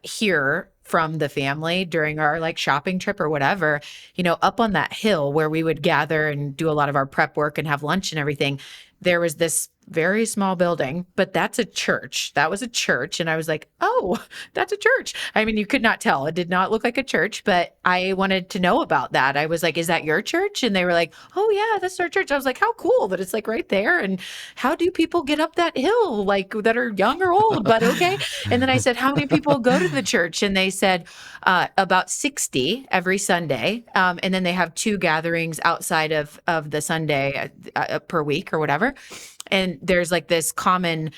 hear from the family during our like shopping trip or whatever, up on that hill where we would gather and do a lot of our prep work and have lunch and everything. There was this very small building, but that's a church. That was a church. And I was like, oh, that's a church. I mean, you could not tell. It did not look like a church, but I wanted to know about that. I was like, is that your church? And they were like, oh yeah, that's our church. I was like, how cool that it's like right there. And how do people get up that hill, like that are young or old, but okay. And then I said, how many people go to the church? And they said about 60 every Sunday. And then they have 2 gatherings outside of the Sunday per week or whatever. And there's like this common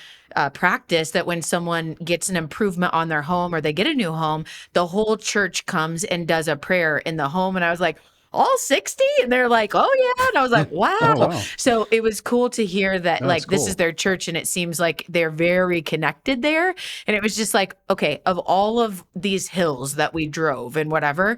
practice that when someone gets an improvement on their home or they get a new home, the whole church comes and does a prayer in the home. And I was like, all 60? And they're like, oh yeah. And I was like, wow. Oh, wow. So it was cool to hear that That's this cool. is their church and it seems like they're very connected there. And it was just like, okay, of all of these hills that we drove and whatever,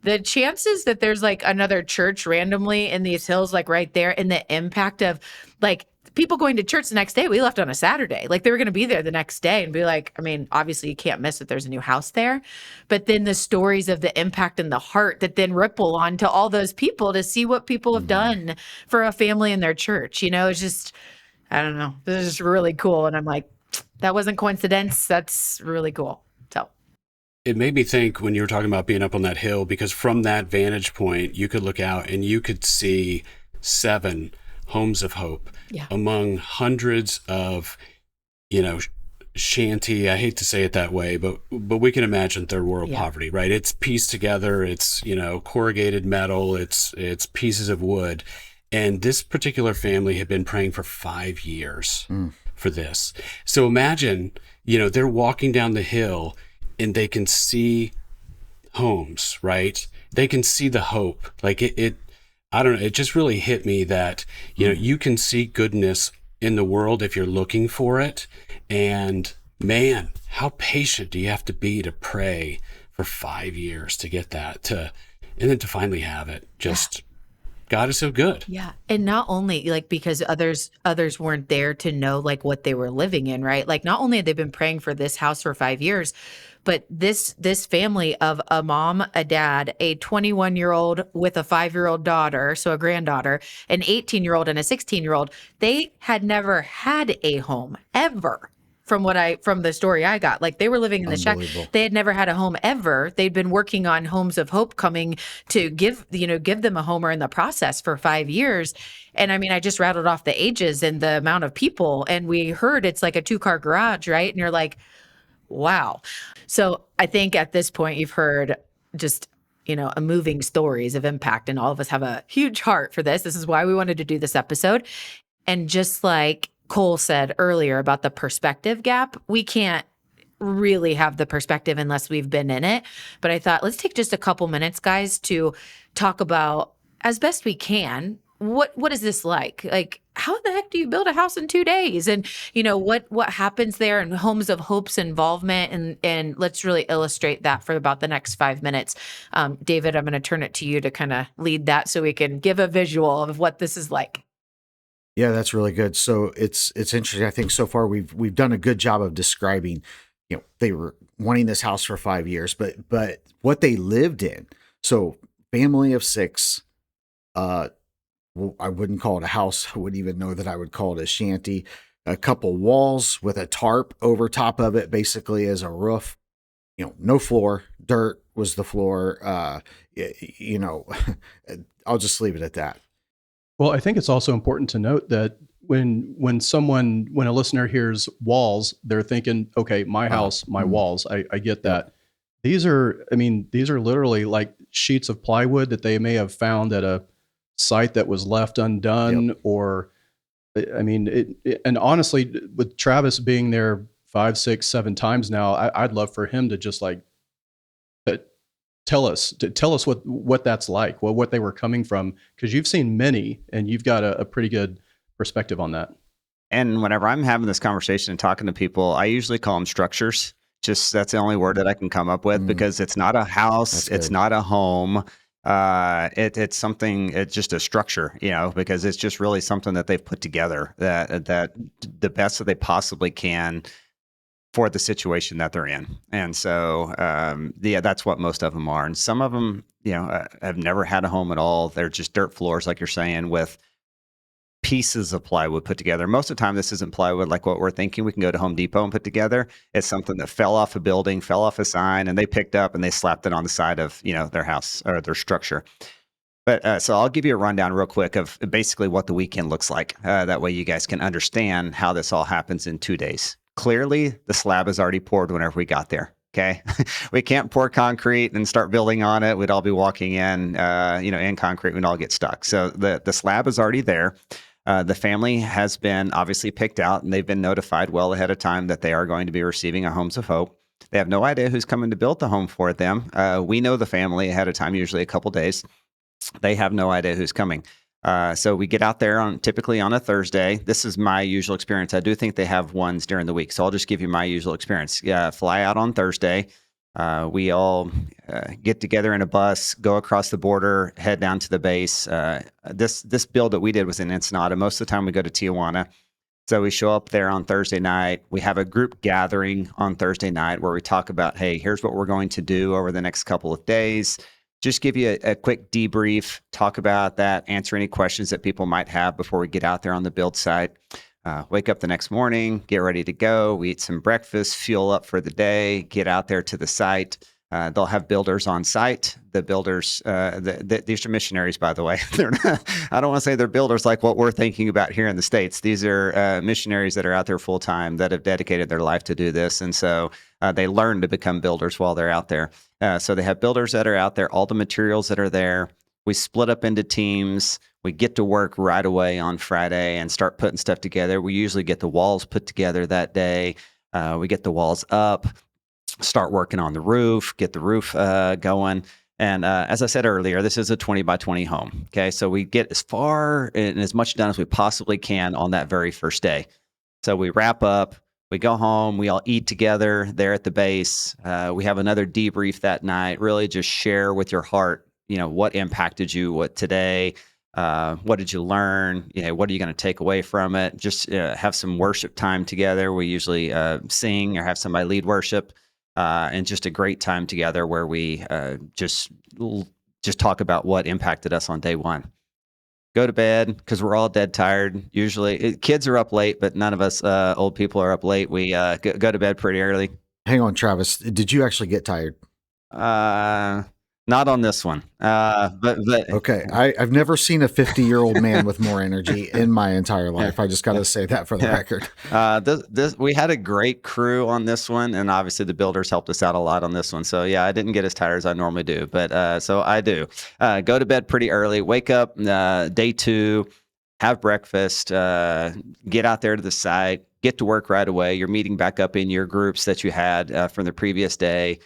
the chances that there's like another church randomly in these hills, like right there, and the impact of like people going to church the next day. We left on a Saturday. Like they were going to be there the next day and be like, I mean, obviously you can't miss that there's a new house there, but then the stories of the impact and the heart that then ripple onto all those people to see what people have done for a family in their church. It's just, I don't know. This is just really cool. And I'm like, that wasn't coincidence. That's really cool. So. It made me think when you were talking about being up on that hill, because from that vantage point, you could look out and you could see 7 homes of hope among hundreds of, shanty. I hate to say it that way, but we can imagine third world poverty, right? It's pieced together. It's, corrugated metal. It's pieces of wood. And this particular family had been praying for 5 years for this. So imagine, they're walking down the hill and they can see homes, right? They can see the hope. Like it I don't know. It just really hit me that, you can see goodness in the world if you're looking for it. And man, how patient do you have to be to pray for 5 years to get that and then to finally have it? Just God is so good. Yeah. And not only like because others weren't there to know like what they were living in, right? Like not only had they been praying for this house for 5 years, but this family of a mom, a dad, a 21-year-old with a 5-year-old daughter, so a granddaughter, an 18-year-old and a 16-year-old, they had never had a home ever. From the story I got, like they were living in the shack. They had never had a home ever. They'd been working on homes of hope coming to give them a home or in the process for 5 years. And I mean, I just rattled off the ages and the amount of people. And we heard it's like a 2-car garage, right? And you're like, wow. So I think at this point you've heard just, a moving stories of impact. And all of us have a huge heart for this. This is why we wanted to do this episode. And just like Cole said earlier about the perspective gap, we can't really have the perspective unless we've been in it. But I thought, let's take just a couple minutes, guys, to talk about, as best we can, what is this like? Like, how the heck do you build a house in 2 days? And what happens there, and Homes of Hope's involvement, and let's really illustrate that for about the next 5 minutes. David, I'm going to turn it to you to kind of lead that so we can give a visual of what this is like. Yeah, that's really good. So it's interesting. I think so far we've done a good job of describing, they were wanting this house for 5 years, but what they lived in. So family of 6, well, I wouldn't call it a house. I wouldn't even know that I would call it a shanty. A couple walls with a tarp over top of it, basically as a roof. No floor. Dirt was the floor. I'll just leave it at that. Well, I think it's also important to note that when a listener hears walls, they're thinking, okay, my house, my walls. I get that. These are literally like sheets of plywood that they may have found at a site that was left undone, or, and honestly, with Travis being there 5, 6, 7 times now, I'd love for him to just like tell us what that's like, what they were coming from, because you've seen many and you've got a pretty good perspective on that. And whenever I'm having this conversation and talking to people, I usually call them structures. Just that's the only word that I can come up with, because it's not a house, it's not a home. It's something. It's just a structure, because it's just really something that they've put together that the best that they possibly can for the situation that they're in. And so, that's what most of them are. And some of them, have never had a home at all. They're just dirt floors, like you're saying, with pieces of plywood put together. Most of the time, this isn't plywood like what we're thinking we can go to Home Depot and put together. It's something that fell off a building, fell off a sign, and they picked up and they slapped it on the side of, their house or their structure. But so I'll give you a rundown real quick of basically what the weekend looks like. That way you guys can understand how this all happens in 2 days. Clearly, the slab is already poured whenever we got there. Okay. We can't pour concrete and start building on it. We'd all be walking in, in concrete. We'd all get stuck. So the slab is already there. The family has been obviously picked out, and they've been notified well ahead of time that they are going to be receiving a Homes of Hope. They have no idea who's coming to build the home for them. We know the family ahead of time, usually a couple days. They have no idea who's coming. So we get out there typically on a Thursday. This is my usual experience. I do think they have ones during the week, so I'll just give you my usual experience. Fly out on Thursday. We all get together in a bus, go across the border, head down to the base. This build that we did was in Ensenada. Most of the time we go to Tijuana. So we show up there on Thursday night. We have a group gathering on Thursday night where we talk about, hey, here's what we're going to do over the next couple of days. Just give you a quick debrief, talk about that, answer any questions that people might have before we get out there on the build site. Wake up the next morning, get ready to go. We eat some breakfast, fuel up for the day, get out there to the site. They'll have builders on site. The builders, these are missionaries, by the way. They're not, I don't want to say they're builders like what we're thinking about here in the States. These are missionaries that are out there full time that have dedicated their life to do this. And so they learn to become builders while they're out there. So they have builders that are out there, all the materials that are there. We split up into teams. We get to work right away on Friday and start putting stuff together. We usually get the walls put together that day. We get the walls up, start working on the roof, get the roof going. And as I said earlier, this is a 20 by 20 home. Okay, so we get as far and as much done as we possibly can on that very first day. So we wrap up, we go home, we all eat together there at the base. We have another debrief that night, really just share with your heart, what impacted you, what today, what did you learn? What are you going to take away from it? Just have some worship time together. We usually sing or have somebody lead worship. And just a great time together where we just talk about what impacted us on day one. Go to bed because we're all dead tired. Usually, kids are up late, but none of us old people are up late. We go to bed pretty early. Hang on, Travis. Did you actually get tired? Not on this one. But okay. I've never seen a 50-year-old man with more energy in my entire life. I just got to say that for the record. We had a great crew on this one, and obviously the builders helped us out a lot on this one. So yeah, I didn't get as tired as I normally do, but so I do. Go to bed pretty early. Wake up day 2. have breakfast, get out there to the site, get to work right away. You're meeting back up in your groups that you had from the previous day,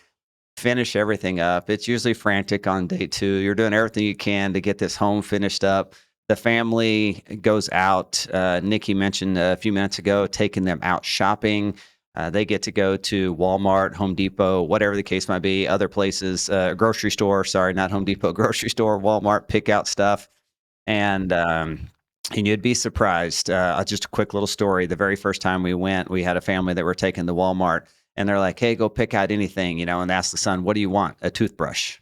finish everything up. It's usually frantic on day 2. You're doing everything you can to get this home finished up. The family goes out. Nikki mentioned a few minutes ago, taking them out shopping. They get to go to Walmart, Home Depot, whatever the case might be, other places, grocery store, sorry, not Home Depot, grocery store, Walmart, pick out stuff. And you'd be surprised. Just a quick little story. The very first time we went, we had a family that were taking to Walmart, and they're like, hey, go pick out anything, and ask the son, what do you want? A toothbrush.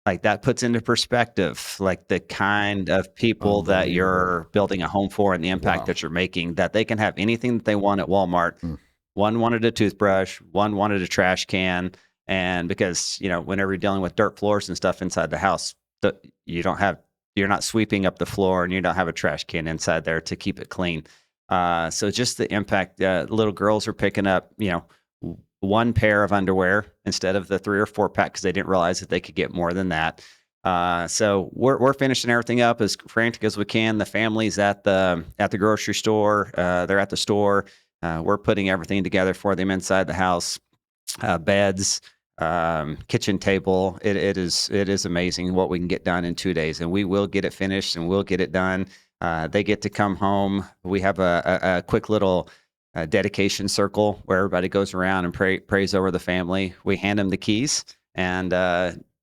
Like, that puts into perspective, like, the kind of people that you're building a home for and the impact that you're making, that they can have anything that they want at Walmart. One wanted a toothbrush, one wanted a trash can. And because, whenever you're dealing with dirt floors and stuff inside the house, you're not sweeping up the floor, and you don't have a trash can inside there to keep it clean. So just the impact, little girls are picking up, one pair of underwear instead of the 3 or 4 pack, because they didn't realize that they could get more than that. So we're finishing everything up as frantic as we can. The family's at the grocery store. They're at the store. We're putting everything together for them inside the house, beds, kitchen table. It is amazing what we can get done in 2 days, and we will get it finished and we'll get it done. They get to come home. We have a quick little dedication circle where everybody goes around and prays over the family. We hand them the keys, and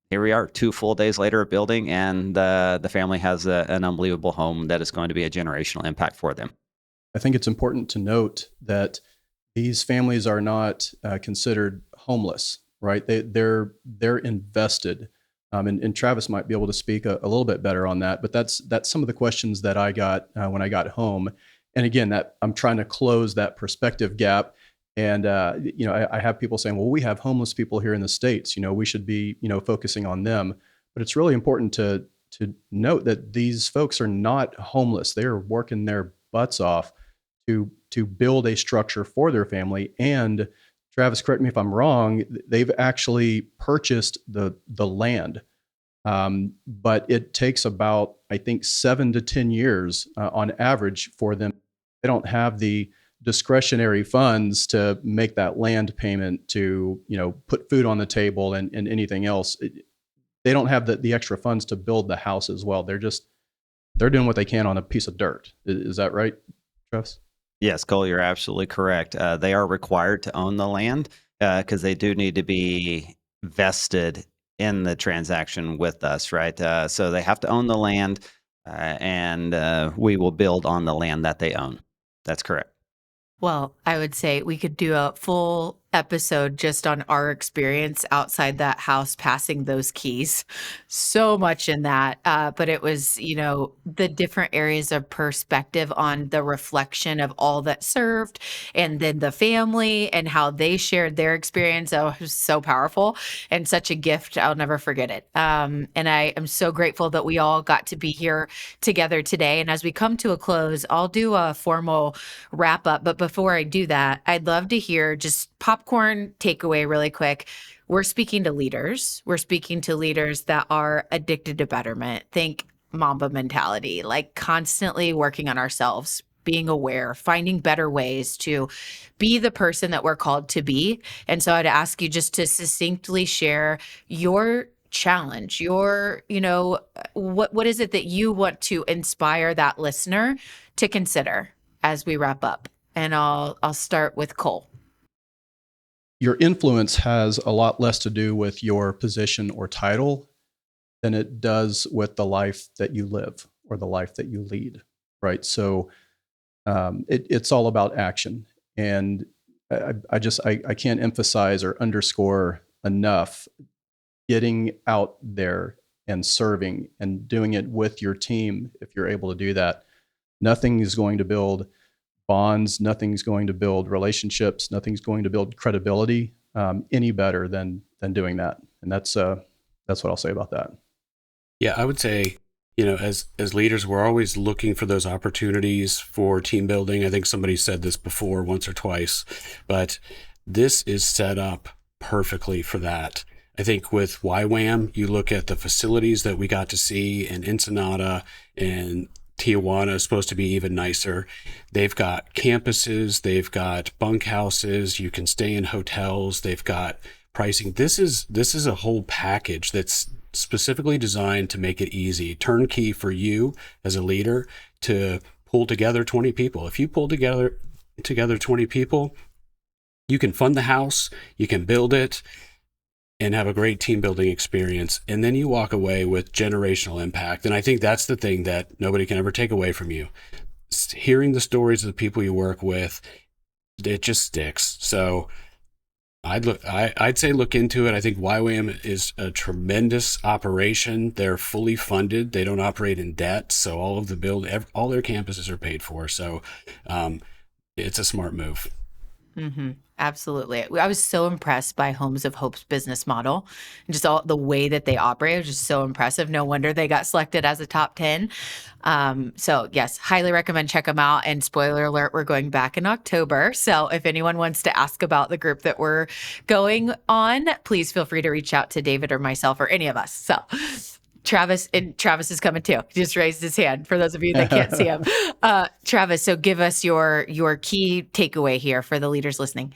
here we are 2 full days later of building, and the family has an unbelievable home that is going to be a generational impact for them. I think it's important to note that these families are not considered homeless, right? They're invested. And Travis might be able to speak a little bit better on that, but that's some of the questions that I got when I got home. And again, that I'm trying to close that perspective gap. And I have people saying, well, we have homeless people here in the States, we should be, focusing on them. But it's really important to note that these folks are not homeless. They are working their butts off to build a structure for their family. And Travis, correct me if I'm wrong, they've actually purchased the land. But it takes about, I think, 7 to 10 years on average for them. They don't have the discretionary funds to make that land payment, to put food on the table and anything else. They don't have the extra funds to build the house as well. They're doing what they can on a piece of dirt. Is that right, Travis? Yes, Cole, you're absolutely correct. They are required to own the land because they do need to be vested in the transaction with us, right? So they have to own the land, and we will build on the land that they own. That's correct. Well, I would say we could do a full episode just on our experience outside that house, passing those keys. So much in that. But it was, the different areas of perspective on the reflection of all that served, and then the family and how they shared their experience. Oh, it was so powerful and such a gift. I'll never forget it. And I am so grateful that we all got to be here together today. And as we come to a close, I'll do a formal wrap up. But before I do that, I'd love to hear just popcorn takeaway really quick. We're speaking to leaders. We're speaking to leaders that are addicted to betterment. Think Mamba mentality, like constantly working on ourselves, being aware, finding better ways to be the person that we're called to be. And so I'd ask you just to succinctly share your challenge, your, what is it that you want to inspire that listener to consider as we wrap up? And I'll start with Cole. Your influence has a lot less to do with your position or title than it does with the life that you live or the life that you lead, right? So it's all about action. And I can't emphasize or underscore enough getting out there and serving and doing it with your team. If you're able to do that, nothing is going to build bonds, nothing's going to build relationships, nothing's going to build credibility any better than doing that. And that's what I'll say about that. Yeah, I would say, as leaders, we're always looking for those opportunities for team building. I think somebody said this before once or twice, but this is set up perfectly for that. I think with YWAM, you look at the facilities that we got to see in Ensenada and Tijuana is supposed to be even nicer. They've got campuses, they've got bunkhouses, you can stay in hotels, they've got pricing. This is a whole package that's specifically designed to make it easy, turnkey for you as a leader to pull together 20 people. If you pull together 20 people, you can fund the house, you can build it, and have a great team building experience. And then you walk away with generational impact. And I think that's the thing that nobody can ever take away from you. Hearing the stories of the people you work with, it just sticks. So I'd say look into it. I think YWAM is a tremendous operation. They're fully funded. They don't operate in debt. So all of all their campuses are paid for. So it's a smart move. Mm-hmm. Absolutely. I was so impressed by Homes of Hope's business model and just all the way that they operate was just so impressive. No wonder they got selected as a top 10. So yes, highly recommend check them out. And spoiler alert, we're going back in October. So if anyone wants to ask about the group that we're going on, please feel free to reach out to David or myself or any of us. So Travis is coming too. He just raised his hand for those of you that can't see him. Travis, so give us your key takeaway here for the leaders listening.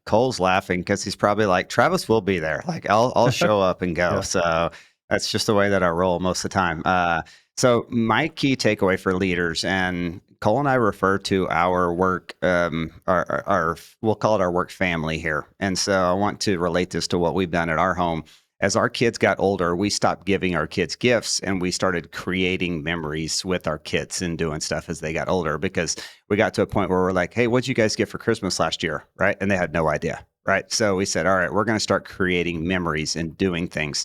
Cole's laughing because he's probably like, Travis will be there. Like I'll show up and go. Yeah. So that's just the way that I roll most of the time. So my key takeaway for leaders, and Cole and I refer to our work, we'll call it our work family here. And so I want to relate this to what we've done at our home. As our kids got older, we stopped giving our kids gifts and we started creating memories with our kids and doing stuff as they got older, because we got to a point where we're like, hey, what'd you guys get for Christmas last year? Right. And they had no idea. Right. So we said, all right, we're going to start creating memories and doing things.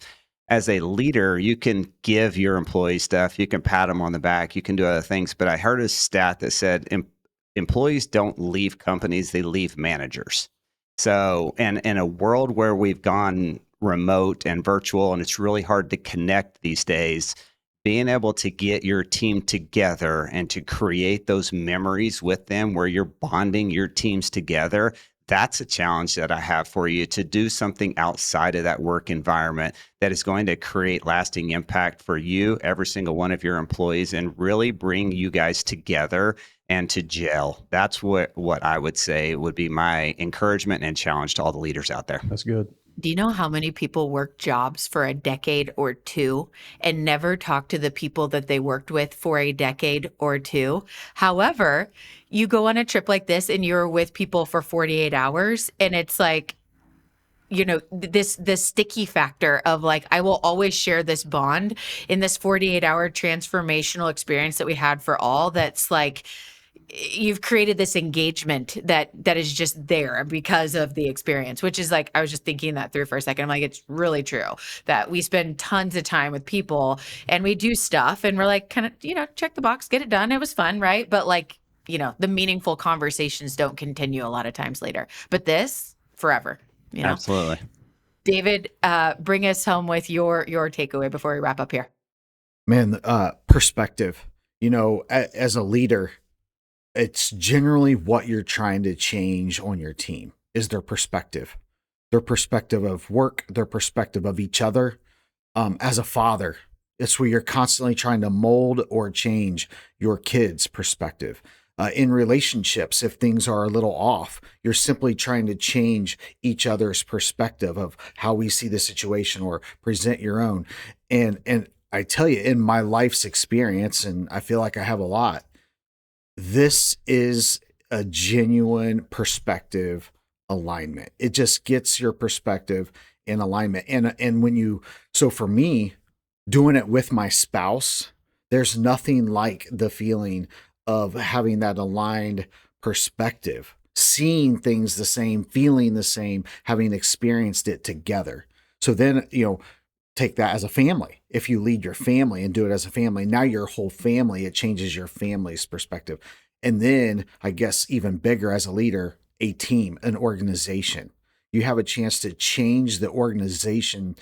As a leader, you can give your employees stuff. You can pat them on the back. You can do other things. But I heard a stat that said employees don't leave companies, they leave managers. So, and in a world where we've gone remote and virtual, and it's really hard to connect these days, being able to get your team together and to create those memories with them where you're bonding your teams together, that's a challenge that I have for you, to do something outside of that work environment that is going to create lasting impact for you, every single one of your employees, and really bring you guys together and to gel. That's what I would say would be my encouragement and challenge to all the leaders out there. That's good. Do you know how many people work jobs for a decade or two and never talk to the people that they worked with for a decade or two? However, you go on a trip like this and you're with people for 48 hours and it's like, you know, this sticky factor of like, I will always share this bond in this 48-hour transformational experience that we had for all. That's like, you've created this engagement that is just there because of the experience, which is like, I was just thinking that through for a second. I'm like, it's really true that we spend tons of time with people and we do stuff and we're like, kind of, you know, check the box, get it done. It was fun. Right. But like, you know, the meaningful conversations don't continue a lot of times later, but this forever, you know? Absolutely. David, bring us home with your takeaway before we wrap up here. Man, perspective, you know, as a leader, it's generally what you're trying to change on your team is their perspective of work, their perspective of each other. As a father, it's where you're constantly trying to mold or change your kids' perspective. In relationships, if things are a little off, you're simply trying to change each other's perspective of how we see the situation or present your own. And I tell you, in my life's experience, and I feel like I have a lot, this is a genuine perspective alignment. It just gets your perspective in alignment. And when so for me, doing it with my spouse, there's nothing like the feeling of having that aligned perspective, seeing things the same, feeling the same, having experienced it together. So then, you know, take that as a family. If you lead your family and do it as a family, now your whole family, it changes your family's perspective. And then I guess even bigger as a leader, a team, an organization. You have a chance to change the organization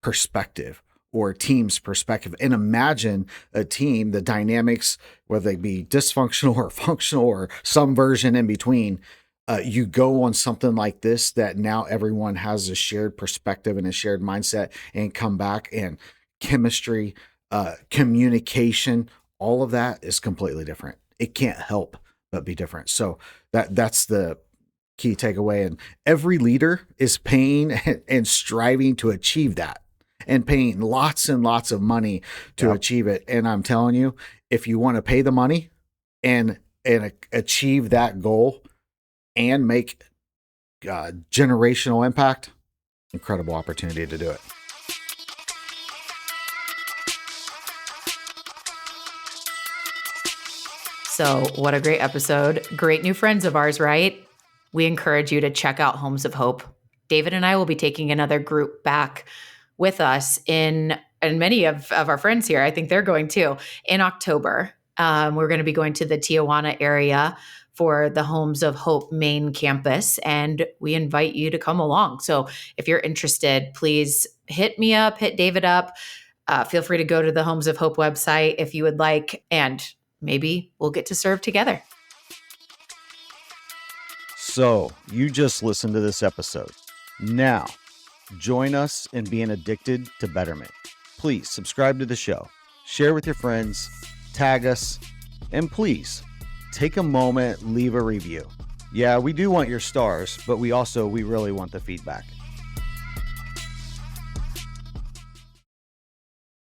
perspective or team's perspective. And imagine a team, the dynamics, whether they be dysfunctional or functional or some version in between, you go on something like this that now everyone has a shared perspective and a shared mindset and come back and chemistry, communication, all of that is completely different. It can't help but be different. So that's the key takeaway. And every leader is paying and striving to achieve that, and paying lots and lots of money to achieve it. And I'm telling you, if you want to pay the money and achieve that goal and make generational impact, incredible opportunity to do it. So, what a great episode. Great new friends of ours, right? We encourage you to check out Homes of Hope. David and I will be taking another group back with us and many of our friends here, I think they're going too, in October. We're going to be going to the Tijuana area for the Homes of Hope main campus, and we invite you to come along. So if you're interested, please hit me up, hit David up. Feel free to go to the Homes of Hope website if you would like, and maybe we'll get to serve together. So you just listened to this episode. Now, join us in being addicted to betterment. Please subscribe to the show, share with your friends, tag us, and please take a moment, leave a review. Yeah, we do want your stars, but we really want the feedback.